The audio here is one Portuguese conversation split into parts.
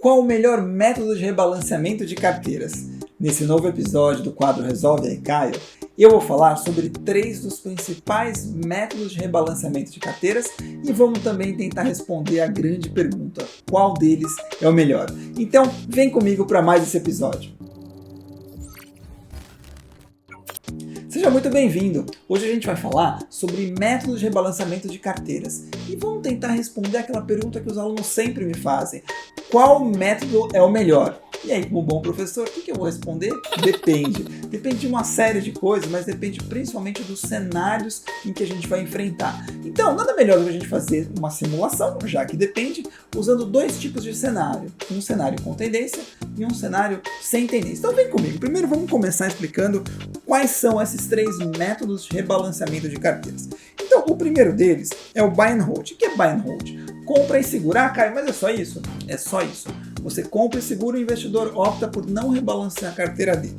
qual o melhor método de rebalanceamento de carteiras? Nesse novo episódio do quadro Resolve aí, Caio, eu vou falar sobre 3 dos principais métodos de rebalanceamento de carteiras e vamos também tentar responder a grande pergunta, qual deles é o melhor? Então, vem comigo para mais esse episódio. Seja muito bem-vindo! Hoje a gente vai falar sobre métodos de rebalanceamento de carteiras e vamos tentar responder aquela pergunta que os alunos sempre me fazem. Qual método é o melhor? E aí, como bom professor, o que eu vou responder? Depende. Depende de uma série de coisas, mas depende principalmente dos cenários em que a gente vai enfrentar. Então, nada melhor do que a gente fazer uma simulação, já que depende, usando 2 tipos de cenário. Um cenário com tendência e um cenário sem tendência. Então vem comigo. Primeiro vamos começar explicando quais são esses 3 métodos de rebalanceamento de carteiras. Então, o primeiro deles é o Buy and Hold. O que é Buy and Hold? Compra e segura. Ah, Caio, mas é só isso? É só isso. Você compra e segura, o investidor opta por não rebalancear a carteira dele.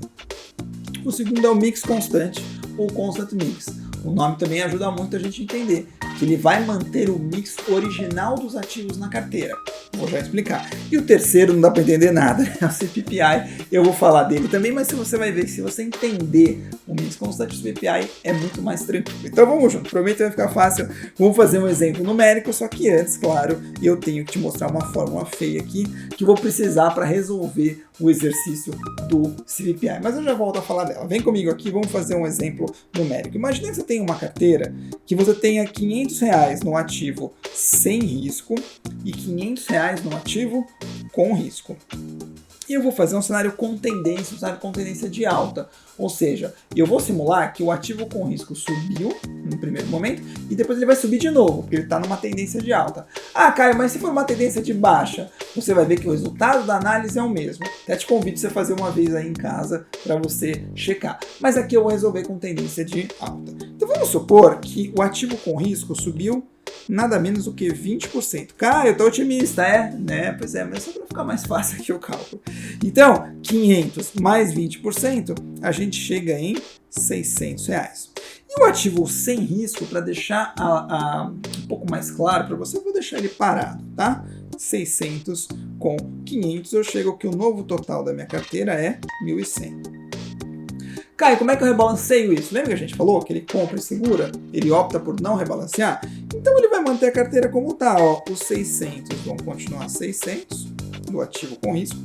O segundo é o Mix Constante ou Constant Mix. O nome também ajuda muito a gente a entender que ele vai manter o mix original dos ativos na carteira. Vou já explicar. E o terceiro não dá para entender nada, é o CPPI. Eu vou falar dele também, mas você vai ver, se você entender o mix constante do CPPI, é muito mais tranquilo. Então vamos junto, prometo que vai ficar fácil. Vamos fazer um exemplo numérico, só que antes, claro, eu tenho que te mostrar uma fórmula feia aqui, que eu vou precisar para resolver o exercício do CPPI. Mas eu já volto a falar dela. Vem comigo aqui, vamos fazer um exemplo numérico. Imagina que você tem uma carteira que você tenha R$500 no ativo sem risco e R$500 no ativo com risco. E eu vou fazer um cenário com tendência de alta. Ou seja, eu vou simular que o ativo com risco subiu no primeiro momento e depois ele vai subir de novo, porque ele está numa tendência de alta. Ah, Caio, mas se for uma tendência de baixa, você vai ver que o resultado da análise é o mesmo. Até te convido a você fazer uma vez aí em casa para você checar. Mas aqui eu vou resolver com tendência de alta. Então vamos supor que o ativo com risco subiu nada menos do que 20%. Caio, eu tô otimista, né? Pois é, mas só para ficar mais fácil aqui o cálculo. Então, 500 mais 20%, a gente chega em R$600. E o ativo sem risco, para deixar um pouco mais claro para você, eu vou deixar ele parado, tá? 600 com 500, eu chego que o novo total da minha carteira é 1.100. Caio, como é que eu rebalanceio isso? Lembra que a gente falou que ele compra e segura? Ele opta por não rebalancear? Então ele vai manter a carteira como está. Os 600 vão continuar 600 do ativo com risco.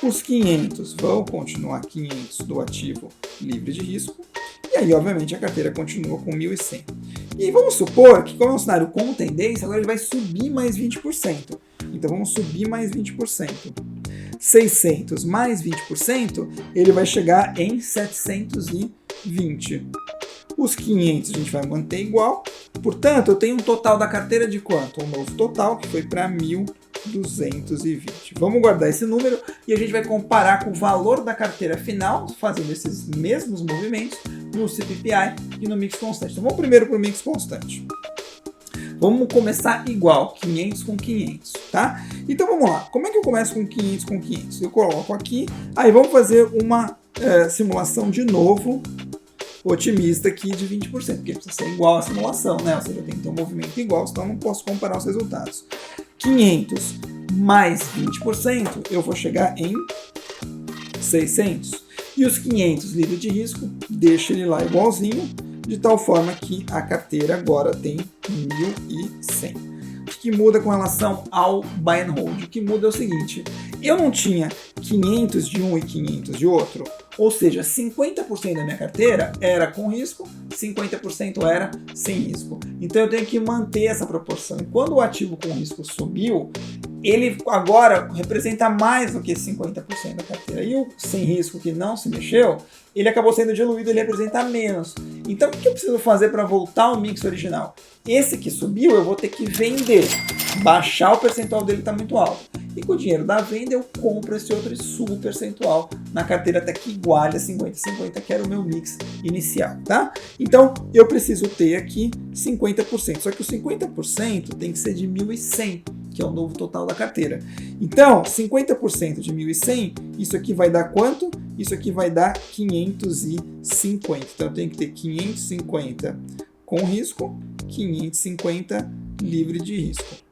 Os 500 vão continuar 500 do ativo livre de risco. E aí, obviamente, a carteira continua com 1.100. E vamos supor que, como é um cenário com tendência, agora ele vai subir mais 20%. Então vamos subir mais 20%. 600 mais 20%, ele vai chegar em 720. Os 500 a gente vai manter igual. Portanto, eu tenho um total da carteira de quanto? Um novo total, que foi para 1.220. Vamos guardar esse número e a gente vai comparar com o valor da carteira final, fazendo esses mesmos movimentos no CPPI e no mix constante. Então vamos primeiro para o mix constante. Vamos começar igual, 500 com 500, tá? Então vamos lá, como é que eu começo com 500 com 500? Eu coloco aqui, aí vamos fazer uma simulação de novo, otimista aqui de 20%, porque precisa ser igual a simulação, né? Ou seja, tem que ter um movimento igual, senão eu não posso comparar os resultados. 500 mais 20%, eu vou chegar em 600. E os 500 livre de risco, deixa ele lá igualzinho, de tal forma que a carteira agora tem 1.100. O que muda com relação ao Buy and Hold? O que muda é o seguinte, eu não tinha 500 de um e 500 de outro, ou seja, 50% da minha carteira era com risco, 50% era sem risco. Então eu tenho que manter essa proporção. E quando o ativo com risco subiu, ele agora representa mais do que 50% da carteira. E o sem risco, que não se mexeu, ele acabou sendo diluído, ele representa menos. Então o que eu preciso fazer para voltar ao mix original? Esse que subiu eu vou ter que vender, baixar o percentual dele, está muito alto. E com o dinheiro da venda eu compro esse outro e subo o percentual na carteira até que iguale a 50-50, que era o meu mix inicial, tá? Então eu preciso ter aqui 50%, só que o 50% tem que ser de 1.100, que é o novo total da carteira. Então 50% de 1.100, isso aqui vai dar quanto? Isso aqui vai dar 550. Então eu tenho que ter 550 com risco, 550 livre de risco.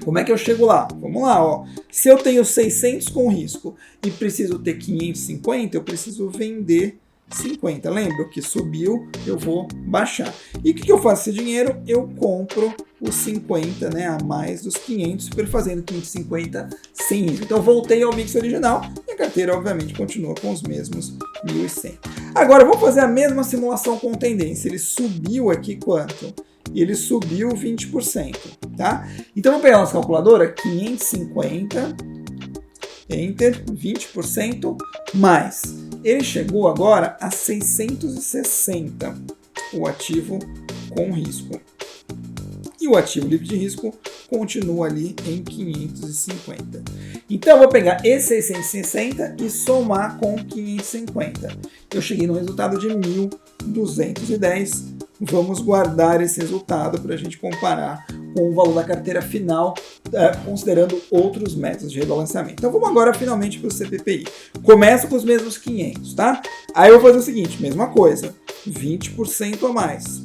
Como é que eu chego lá? Vamos lá, ó. Se eu tenho 600 com risco e preciso ter 550, eu preciso vender 50. Lembra que subiu, eu vou baixar. E o que eu faço com esse dinheiro? Eu compro os 50, né, a mais dos 500, fazendo 550 sem risco. Então eu voltei ao mix original e a carteira, obviamente, continua com os mesmos 1.100. Agora vamos fazer a mesma simulação com tendência. Ele subiu aqui quanto? Ele subiu 20%, tá? Então vamos pegar a nossa calculadora, 550, Enter, 20%, mais. Ele chegou agora a 660, o ativo com risco. E o ativo livre de risco continua ali em 550. Então eu vou pegar esse 660 e somar com 550. Eu cheguei no resultado de 1.210. Vamos guardar esse resultado para a gente comparar com o valor da carteira final, considerando outros métodos de rebalanceamento. Então vamos agora finalmente para o CPPI. Começo com os mesmos 500, tá? Aí eu vou fazer o seguinte, mesma coisa, 20% a mais.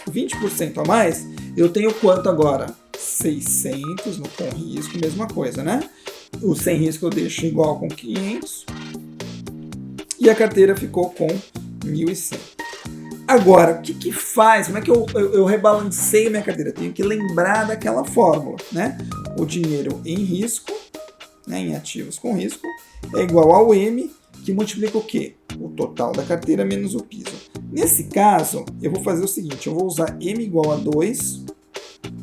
20% a mais, eu tenho quanto agora? 600 no com risco, mesma coisa, né? O sem risco eu deixo igual com 500 e a carteira ficou com 1.100. Agora, o que faz? Como é que eu rebalanceio minha carteira? Eu tenho que lembrar daquela fórmula, né? O dinheiro em risco, né, em ativos com risco, é igual ao M, que multiplica o quê? O total da carteira menos o piso. Nesse caso, eu vou fazer o seguinte, eu vou usar M igual a 2,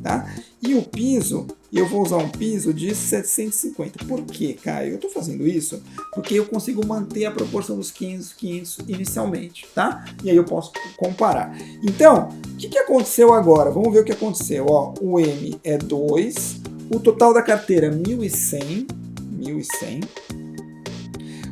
tá? E o piso, eu vou usar um piso de 750. Por quê, Caio? Eu estou fazendo isso porque eu consigo manter a proporção dos 500 inicialmente, tá? E aí eu posso comparar. Então, o que aconteceu agora? Vamos ver o que aconteceu. Ó, o M é 2, o total da carteira 1.100,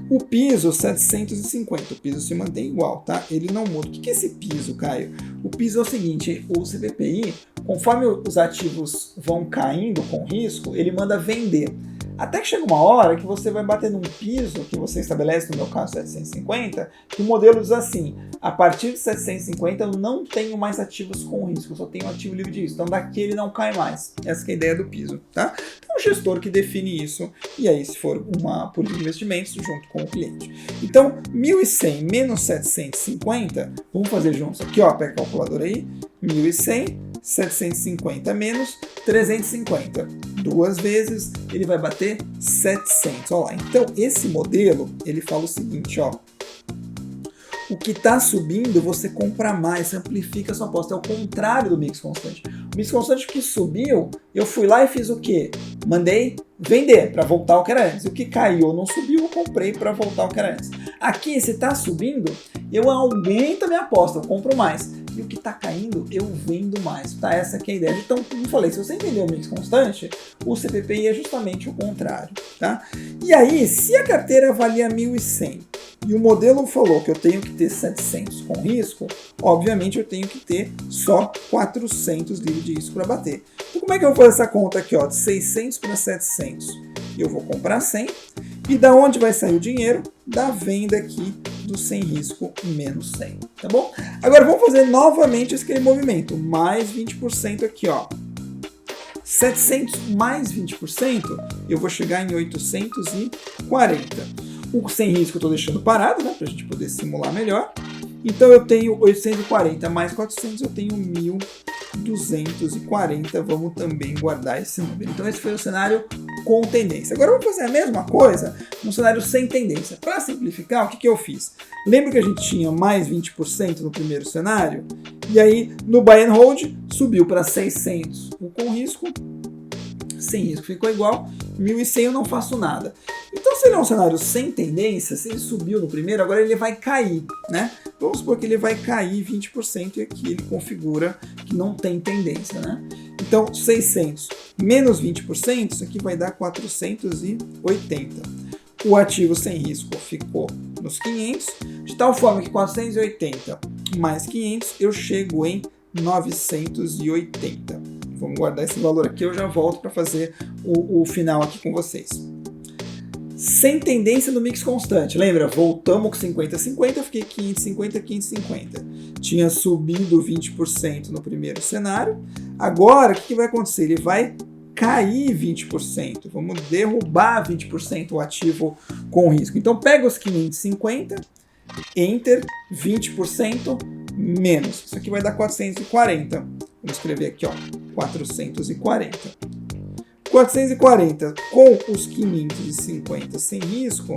o piso 750, o piso se mantém igual, tá? Ele não muda. O que é esse piso, Caio? O piso é o seguinte, o CPPI, conforme os ativos vão caindo com risco, ele manda vender. Até que chega uma hora que você vai bater num piso que você estabelece, no meu caso 750, que o modelo diz assim, a partir de 750 eu não tenho mais ativos com risco, eu só tenho ativo livre de risco, então daqui ele não cai mais. Essa que é a ideia do piso, tá? Então o gestor que define isso, e aí se for uma política de investimentos, junto com o cliente. Então 1.100 menos 750, vamos fazer juntos aqui, ó, pega a calculadora aí, 1.100, 750 menos 350. Duas vezes, ele vai bater 700. Olha lá. Então, esse modelo, ele fala o seguinte, ó. O que está subindo, você compra mais, você amplifica a sua aposta. É o contrário do mix constante. O mix constante que subiu, eu fui lá e fiz o quê? Mandei vender para voltar ao que era antes. O que caiu ou não subiu, eu comprei para voltar ao que era antes. Aqui, se está subindo, eu aumento a minha aposta, eu compro mais. E o que está caindo, eu vendo mais. Tá? Essa aqui é a ideia. Então, como eu falei, se você entender o mix constante, o CPPI é justamente o contrário. Tá? E aí, se a carteira valia 1.100 e o modelo falou que eu tenho que ter 700 com risco, obviamente eu tenho que ter só 400 livre de risco para bater. Então, como é que eu vou fazer essa conta aqui? Ó, de 600 para 700, eu vou comprar 100. E da onde vai sair o dinheiro? Da venda aqui do sem risco menos 100, tá bom? Agora vamos fazer novamente aquele movimento, mais 20% aqui, ó. 700 mais 20%, eu vou chegar em 840. O sem risco eu estou deixando parado, né, para a gente poder simular melhor. Então eu tenho 840 mais 400, eu tenho 1.240. Vamos também guardar esse número. Então esse foi o cenário com tendência. Agora vamos fazer a mesma coisa no cenário sem tendência. Para simplificar, o que eu fiz? Lembra que a gente tinha mais 20% no primeiro cenário? E aí no buy and hold subiu para 600 o com risco, sem risco ficou igual, 1.100 eu não faço nada. Então se ele é um cenário sem tendência, se ele subiu no primeiro, agora ele vai cair, né? Vamos supor que ele vai cair 20% e aqui ele configura que não tem tendência, né? Então 600 menos 20%, isso aqui vai dar 480. O ativo sem risco ficou nos 500, de tal forma que 480 mais 500 eu chego em 980. Vamos guardar esse valor aqui, eu já volto para fazer o final aqui com vocês. Sem tendência no mix constante, lembra? Voltamos com 50-50, eu fiquei 550-550. Tinha subido 20% no primeiro cenário. Agora, o que vai acontecer? Ele vai cair 20%, vamos derrubar 20% o ativo com risco. Então pega os 550, Enter, 20% menos. Isso aqui vai dar 440. Vamos escrever aqui, ó, 440. 440 com os 550 sem risco,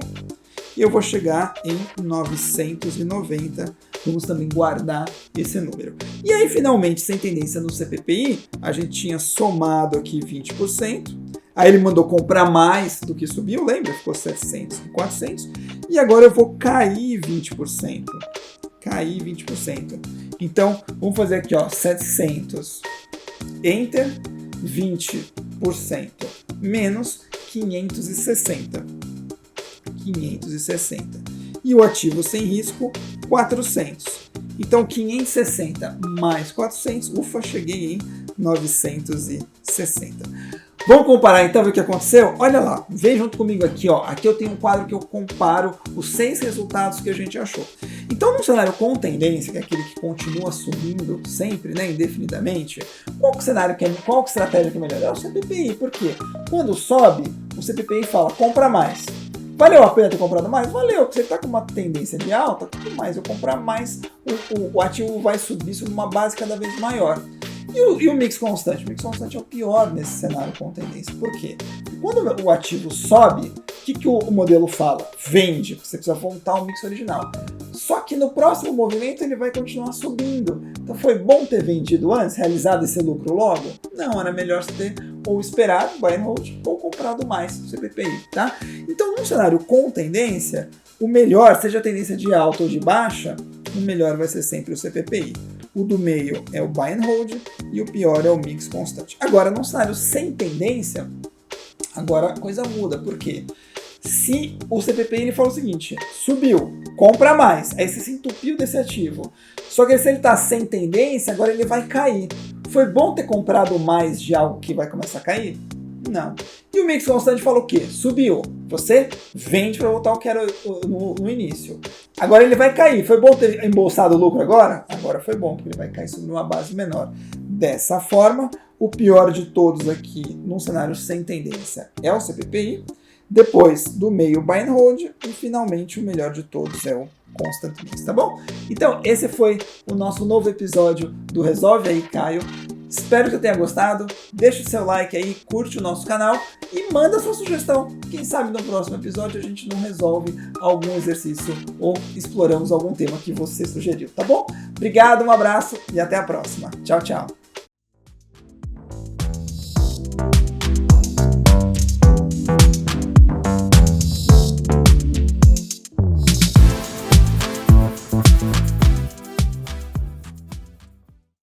e eu vou chegar em 990. Vamos também guardar esse número. E aí, finalmente, sem tendência no CPPI, a gente tinha somado aqui 20%. Aí ele mandou comprar mais do que subiu, lembra? Ficou 700 e 400. E agora eu vou cair 20%. Cair 20%. Então, vamos fazer aqui, ó, 700. Enter, 20% menos 560. 560. E o ativo sem risco, 400. Então, 560 mais 400, ufa, cheguei em 960. Vamos comparar então, ver o que aconteceu? Olha lá, vem junto comigo aqui, ó. Aqui eu tenho um quadro que eu comparo os 6 resultados que a gente achou. Então, num cenário com tendência, que é aquele que continua subindo sempre, né, indefinidamente, qual estratégia que é melhor? É o CPPI. Por quê? Quando sobe, o CPPI fala, compra mais. Valeu a pena ter comprado mais? Valeu, porque você está com uma tendência de alta, quanto mais eu comprar mais, o ativo vai subir sobre uma base cada vez maior. E o mix constante? O mix constante é o pior nesse cenário com tendência. Por quê? Quando o ativo sobe, o que o modelo fala? Vende, porque você precisa voltar ao mix original. Só que no próximo movimento ele vai continuar subindo. Então foi bom ter vendido antes, realizado esse lucro logo? Não, era melhor você ter ou esperado, buy and hold, ou comprado mais o CPPI, tá? Então, num cenário com tendência, o melhor, seja a tendência de alta ou de baixa, o melhor vai ser sempre o CPPI. O do meio é o buy and hold e o pior é o mix constante. Agora, num cenário sem tendência, agora a coisa muda. Por quê? Se o CPPI ele fala o seguinte, subiu, compra mais, aí você se entupiu desse ativo. Só que se ele está sem tendência, agora ele vai cair. Foi bom ter comprado mais de algo que vai começar a cair? Não. E o mix constante fala o quê? Subiu. Você vende para voltar ao que era no início. Agora ele vai cair. Foi bom ter embolsado o lucro agora? Agora foi bom, porque ele vai cair sobre uma base menor. Dessa forma, o pior de todos aqui, num cenário sem tendência, é o CPPI. Depois, do meio, buy and hold. E, finalmente, o melhor de todos é o Constant Mix, tá bom? Então, esse foi o nosso novo episódio do Resolve Aí, Caio. Espero que você tenha gostado. Deixa o seu like aí, curte o nosso canal e manda a sua sugestão. Quem sabe no próximo episódio a gente não resolve algum exercício ou exploramos algum tema que você sugeriu, tá bom? Obrigado, um abraço e até a próxima. Tchau, tchau.